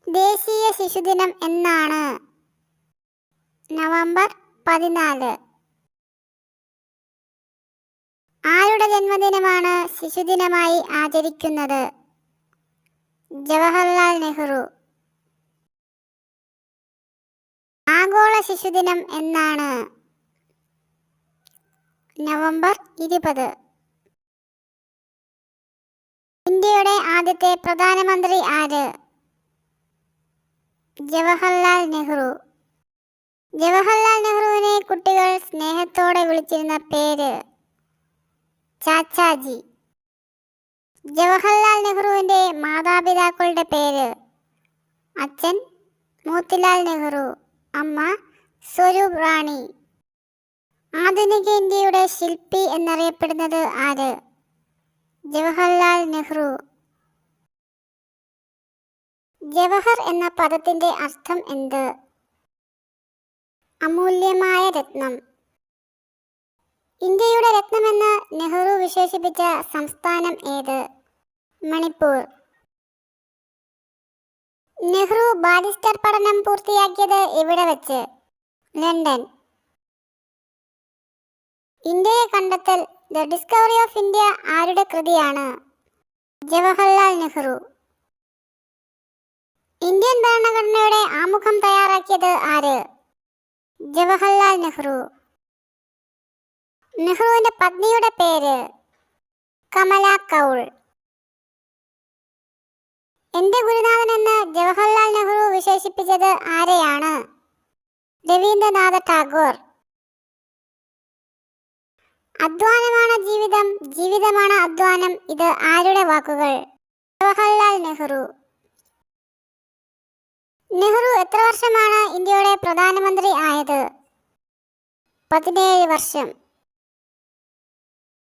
ദേശീയ ശിശുദിനം എന്നാണ്? നവംബർ 14. ആരുടെ ജന്മദിനമാണ് ശിശുദിനമായി ആചരിക്കുന്നത്? ജവഹർലാൽ നെഹ്റു. ആഗോള ശിശുദിനം എന്നാണ്? നവംബർ 20. ഇന്ത്യയുടെ ആദ്യത്തെ പ്രധാനമന്ത്രി ആര്? ജവഹർലാൽ നെഹ്റു. ജവഹർലാൽ നെഹ്റുവിനെ കുട്ടികൾ സ്നേഹത്തോടെ വിളിച്ചിരുന്ന പേര്? ചാച്ചാജി. ജവഹർലാൽ നെഹ്റുവിൻ്റെ മാതാപിതാക്കളുടെ പേര്? അച്ഛൻ മോത്തിലാൽ നെഹ്റു, അമ്മ സ്വരൂപ് റാണി. ആധുനിക ഇന്ത്യയുടെ ശില്പി എന്നറിയപ്പെടുന്നത് ആര്? ജവഹർലാൽ നെഹ്റു. ജവഹർ എന്ന പദത്തിൻ്റെ അർത്ഥം എന്ത്? അമൂല്യമായ രത്നം. ഇന്ത്യയുടെ രത്നമെന്ന് നെഹ്റു വിശേഷിപ്പിച്ച സംസ്ഥാനം ഏത്? മണിപ്പൂർ. നെഹ്റു ബാരിസ്റ്റർ പഠനം പൂർത്തിയാക്കിയത് എവിടെ വച്ച്? ലണ്ടൻ. ഇന്ത്യയെ കണ്ടെത്തൽ ദ ഡിസ്കവറി ഓഫ് ഇന്ത്യ ആരുടെ കൃതിയാണ്? ജവഹർലാൽ നെഹ്റു. ഇന്ത്യൻ ഭരണഘടനയുടെ ആമുഖം തയ്യാറാക്കിയത് ആര്? ജവഹർലാൽ നെഹ്റു. നെഹ്റുവിൻ്റെ പത്നിയുടെ പേര്? കമല കൗൾ. എൻ്റെ ഗുരുനാഥൻ എന്ന് ജവഹർലാൽ നെഹ്റു വിശേഷിപ്പിച്ചത് ആരെയാണ്? രവീന്ദ്രനാഥ ടാഗോർ. അധ്വാനമാണ് ജീവിതം, ജീവിതമാണ് അധ്വാനം, ഇത് ആരുടെ വാക്കുകൾ? ജവഹർലാൽ നെഹ്റു. നെഹ്റു എത്ര വർഷമാണ് ഇന്ത്യയുടെ പ്രധാനമന്ത്രി ആയത്? 17 വർഷം.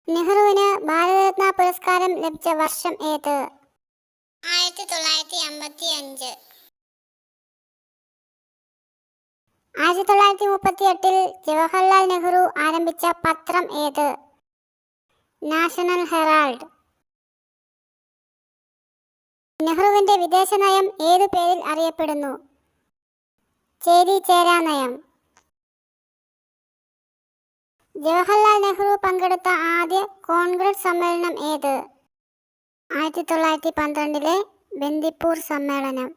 നെഹ്റുവിന് ഭാരതരത്ന പുരസ്കാരം ലഭിച്ച വർഷം ഏത്? 1955. 1938 ജവഹർലാൽ നെഹ്റു ആരംഭിച്ച പത്രം ഏത്? National Herald. നെഹ്റുവിൻ്റെ വിദേശ നയം ഏതു പേരിൽ അറിയപ്പെടുന്നു? ചേരിചേരാ നയം. ജവഹർലാൽ നെഹ്റു പങ്കെടുത്ത ആദ്യ കോൺഗ്രസ് സമ്മേളനം ഏത്? 1912 ബന്ദിപ്പൂർ സമ്മേളനം.